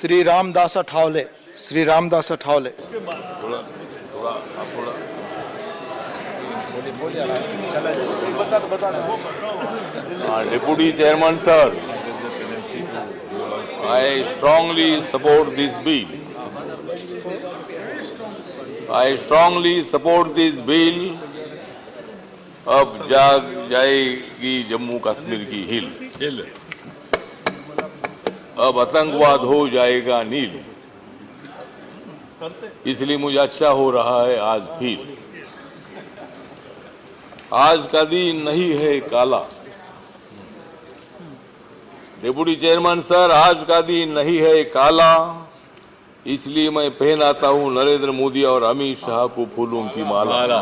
Shri Ramdas Athawale. Shri Ramdas Athawale. Deputy Chairman sir, I strongly support this bill. I strongly support this bill. अब जाग जाएगी जम्मू कश्मीर की हिल, अब आतंकवाद हो जाएगा नील, इसलिए मुझे अच्छा हो रहा है आज फील। आज का दिन नहीं है काला। डिप्टी चेयरमैन सर, आज का दिन नहीं है काला, इसलिए मैं पहनाता हूं नरेंद्र मोदी और अमित शाह को फूलों की माला।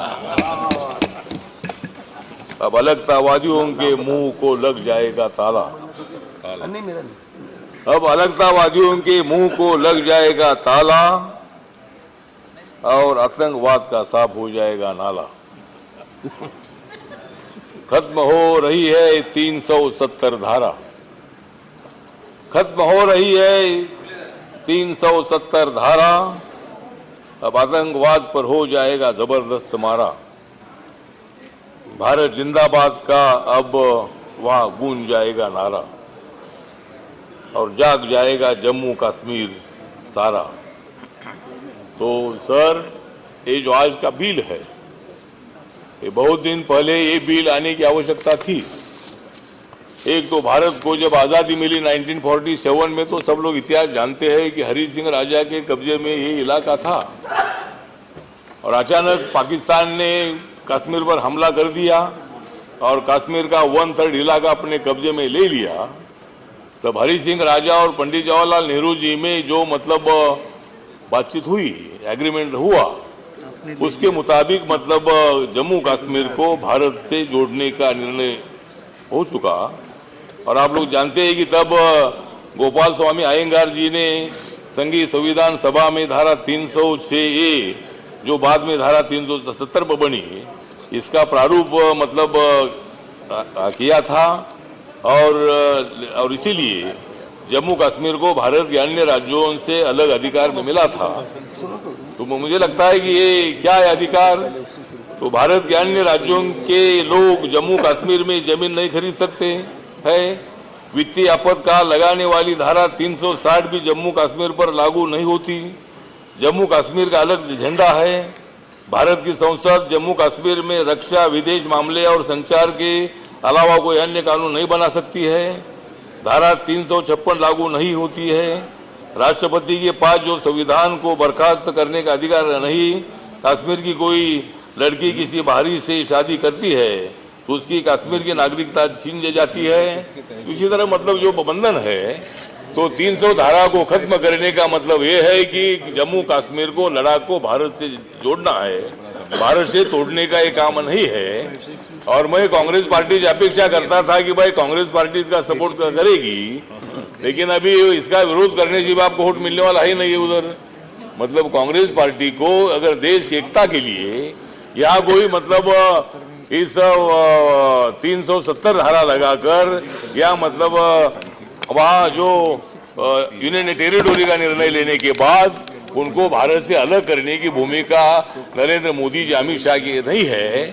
अब अलगतावादियों के मुंह को लग जाएगा ताला। अब अलगतावादियों के मुंह को लग जाएगा ताला और आतंकवाद का साफ हो जाएगा नाला। खत्म हो रही है 370 धारा, खत्म हो रही है 370 धारा। अब आतंकवाद पर हो जाएगा जबरदस्त मारा। भारत जिंदाबाद का अब वहां गूंज जाएगा नारा और जाग जाएगा जम्मू कश्मीर सारा। तो सर, ये जो आज का बिल है, ये बहुत दिन पहले ये बिल आने की आवश्यकता थी। एक तो भारत को जब आज़ादी मिली 1947 में, तो सब लोग इतिहास जानते हैं कि हरि सिंह राजा के कब्जे में ये इलाका था और अचानक पाकिस्तान ने कश्मीर पर हमला कर दिया और कश्मीर का 1/3 इलाका अपने कब्जे में ले लिया। तब हरि सिंह राजा और पंडित जवाहरलाल नेहरू जी में जो मतलब बातचीत हुई, एग्रीमेंट हुआ, उसके मुताबिक मतलब जम्मू कश्मीर को भारत से जोड़ने का निर्णय हो चुका। और आप लोग जानते हैं कि तब गोपाल स्वामी अयंगार जी ने संघीय संविधान सभा में धारा 306A, जो बाद में धारा 370 पर बनी, इसका प्रारूप मतलब किया था और इसीलिए जम्मू कश्मीर को भारत के अन्य राज्यों से अलग अधिकार में मिला था। तो मुझे लगता है कि ये क्या है अधिकार, तो भारत के अन्य राज्यों के लोग जम्मू कश्मीर में जमीन नहीं खरीद सकते हैं। वित्तीय आपातकाल लगाने वाली धारा 360 भी जम्मू कश्मीर पर लागू नहीं होती। जम्मू कश्मीर का अलग झंडा है। भारत की संसद जम्मू कश्मीर में रक्षा, विदेश मामले और संचार के अलावा कोई अन्य कानून नहीं बना सकती है। धारा 356 लागू नहीं होती है। राष्ट्रपति के पास जो संविधान को बर्खास्त करने का अधिकार नहीं। कश्मीर की कोई लड़की किसी बाहरी से शादी करती है तो उसकी कश्मीर की नागरिकता छीन जाती है। इसी तरह मतलब जो बंधन है, तो 300 धारा को खत्म करने का मतलब ये है कि जम्मू कश्मीर को, लद्दाख को भारत से जोड़ना है, भारत से तोड़ने का ये काम नहीं है। और मैं कांग्रेस पार्टी से अपेक्षा करता था कि भाई कांग्रेस पार्टी इसका सपोर्ट करेगी, लेकिन अभी इसका विरोध करने से भी आपको वोट मिलने वाला ही नहीं है उधर। मतलब कांग्रेस पार्टी को अगर देश की एकता के लिए यहाँ कोई मतलब इस 370 धारा लगाकर या मतलब वहाँ जो यूनियन टेरिटोरी का निर्णय लेने के बाद उनको भारत से अलग करने की भूमिका नरेंद्र मोदी जी, अमित शाह की नहीं है,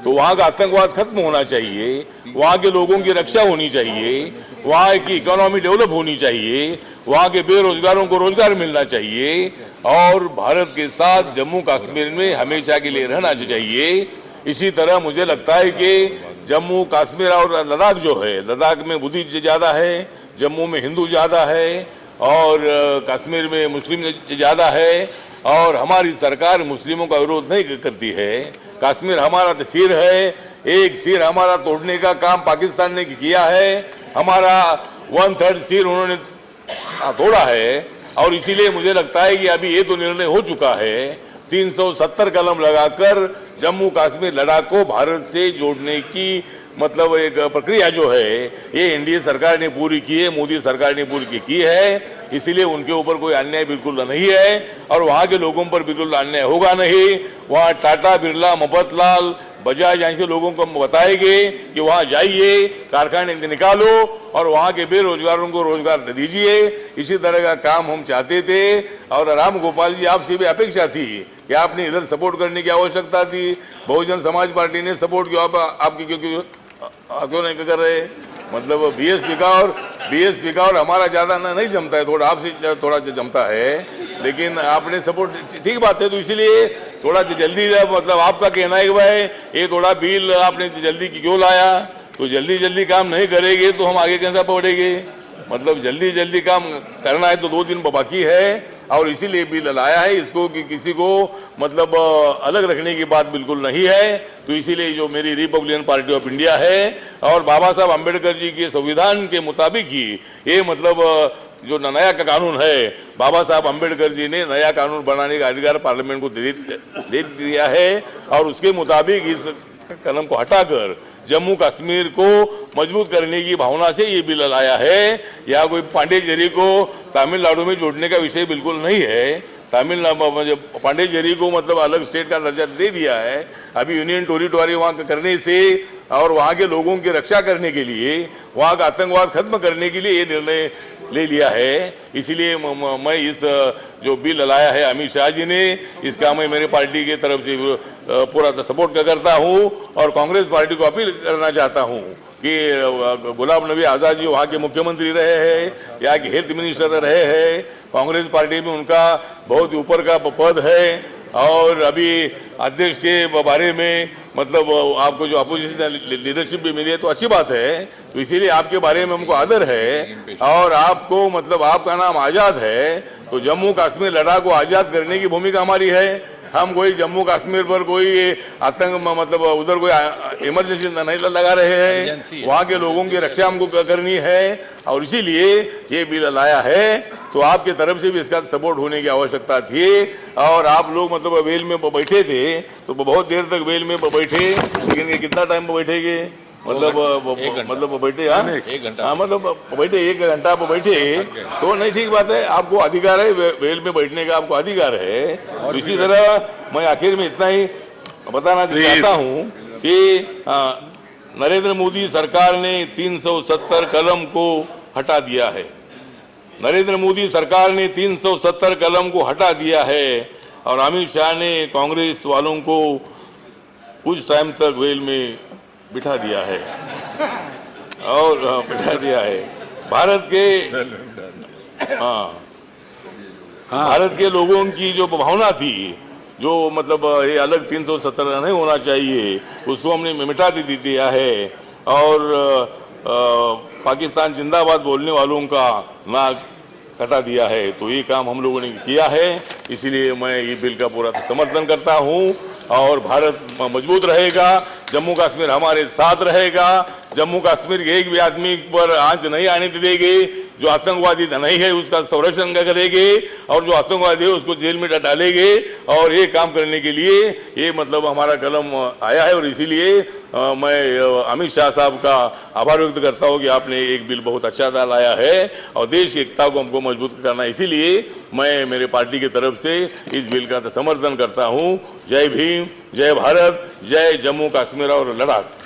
तो वहाँ का आतंकवाद खत्म होना चाहिए, वहाँ के लोगों की रक्षा होनी चाहिए, वहाँ की इकोनॉमी डेवलप होनी चाहिए, वहाँ के बेरोजगारों को रोजगार मिलना चाहिए और भारत के साथ जम्मू कश्मीर में हमेशा के लिए रहना चाहिए। इसी तरह मुझे लगता है कि जम्मू कश्मीर और लद्दाख जो है, लद्दाख में बुद्धिस्ट ज़्यादा है, जम्मू में हिंदू ज़्यादा है और कश्मीर में मुस्लिम ज़्यादा है और हमारी सरकार मुस्लिमों का विरोध नहीं करती है। कश्मीर हमारा तो सिर है, एक सिर हमारा तोड़ने का काम पाकिस्तान ने किया है, हमारा 1/3 सिर उन्होंने तोड़ा है और इसीलिए मुझे लगता है कि अभी ये तो निर्णय हो चुका है 370 कलम लगाकर जम्मू कश्मीर लद्दाख को भारत से जोड़ने की मतलब एक प्रक्रिया जो है ये एनडीए सरकार ने पूरी की है, मोदी सरकार ने पूरी की है। इसीलिए उनके ऊपर कोई अन्याय बिल्कुल नहीं है और वहाँ के लोगों पर बिल्कुल अन्याय होगा नहीं। वहाँ टाटा, बिरला, मफतलाल, बजाय यहाँ से लोगों को बताएंगे कि वहाँ जाइए, कारखाने निकालो और वहाँ के बेरोजगारों को रोजगार दीजिए। इसी तरह का काम हम चाहते थे और राम गोपाल जी आपसे भी अपेक्षा थी कि आपने इधर सपोर्ट करने की आवश्यकता थी। बहुजन समाज पार्टी ने सपोर्ट किया, आपकी क्यों नहीं कर रहे? मतलब बीएसपी का और हमारा ज्यादा नहीं जमता है, थोड़ा आपसे थोड़ा जमता है, लेकिन आपने सपोर्ट, ठीक बात है। तो इसीलिए थोड़ा जल्दी, मतलब आपका कहना है कि भाई ये थोड़ा बिल आपने जल्दी क्यों लाया? तो जल्दी काम नहीं करेंगे तो हम आगे कैसे बढ़ेंगे? मतलब जल्दी काम करना है तो 2 दिन बाकी है और इसीलिए बिल लाया है। इसको कि किसी को मतलब अलग रखने की बात बिल्कुल नहीं है। तो इसीलिए जो मेरी रिपब्लिकन पार्टी ऑफ इंडिया है और बाबा साहब अम्बेडकर जी के संविधान के मुताबिक ही ये मतलब जो नया कानून है, बाबा साहब अम्बेडकर जी ने नया कानून बनाने का अधिकार पार्लियामेंट को दे दिया है और उसके मुताबिक इस कलम को हटाकर जम्मू कश्मीर को मजबूत करने की भावना से ये बिल लाया है। या कोई पांडेचेरी को तमिलनाडु में जोड़ने का विषय बिल्कुल नहीं है। तमिलनाडु पांडेचेरी को मतलब अलग स्टेट का दर्जा दे दिया है। अभी यूनियन टेरिटोरी वहाँ करने से और वहाँ के लोगों की रक्षा करने के लिए, वहाँ का आतंकवाद खत्म करने के लिए ये निर्णय ले लिया है। इसीलिए मैं इस जो बिल लाया है अमित शाह जी ने, इसका मैं मेरे पार्टी की तरफ से पूरा सपोर्ट करता हूं और कांग्रेस पार्टी को अपील करना चाहता हूं कि गुलाम नबी आज़ाद जी वहाँ के मुख्यमंत्री रहे हैं, यहाँ के हेल्थ मिनिस्टर रहे हैं, कांग्रेस पार्टी में उनका बहुत ऊपर का पद है और अभी अध्यक्ष के बारे में मतलब आपको जो अपोजिशन लीडरशिप भी मिली है तो अच्छी बात है। तो इसीलिए आपके बारे में हमको आदर है और आपको मतलब आपका नाम आज़ाद है। तो जम्मू कश्मीर लद्दाख को आज़ाद करने की भूमिका हमारी है। हम कोई जम्मू कश्मीर पर कोई आतंक मतलब उधर कोई इमरजेंसी नहीं लगा रहे हैं। वहाँ के लोगों की रक्षा हमको करनी है और इसीलिए ये बिल लाया है। तो आपके तरफ से भी इसका सपोर्ट होने की आवश्यकता थी और आप लोग मतलब वेल में बैठे थे तो बहुत देर तक वेल में बैठे, लेकिन ये कितना टाइम बैठेंगे? मतलब बैठे, हाँ 1 घंटा, हाँ मतलब बैठे 1 घंटा बैठे तो नहीं, ठीक बात है, आपको अधिकार है वेल में बैठने का, आपको अधिकार है। तो इसी तरह मैं आखिर में इतना ही बताना चाहता हूँ कि नरेंद्र मोदी सरकार ने 370 कलम को हटा दिया है। नरेंद्र मोदी सरकार ने 370 कलम को हटा दिया है और अमित शाह ने कांग्रेस वालों को कुछ टाइम तक वेल में बिठा दिया है और बिठा दिया है। भारत के लोगों की जो भावना थी, जो मतलब ये अलग 370 नहीं होना चाहिए, उसको हमने मिटा दिया है और पाकिस्तान जिंदाबाद बोलने वालों का नाक कटा दिया है। तो ये काम हम लोगों ने किया है, इसीलिए मैं ये बिल का पूरा समर्थन करता हूँ और भारत मजबूत रहेगा, जम्मू कश्मीर हमारे साथ रहेगा। जम्मू कश्मीर के एक भी आदमी पर आंच नहीं आने देंगे। जो आतंकवादी नहीं है उसका संरक्षण करेंगे और जो आतंकवादी है उसको जेल में डालेंगे। और ये काम करने के लिए ये मतलब हमारा कलम आया है और इसीलिए मैं अमित शाह साहब का आभार व्यक्त करता हूँ कि आपने एक बिल बहुत अच्छा लाया है और देश की एकता को हमको मजबूत करना है। इसीलिए मैं मेरे पार्टी की तरफ से इस बिल का समर्थन करता हूँ। जय भीम, जय भारत, जय जम्मू कश्मीर और लद्दाख।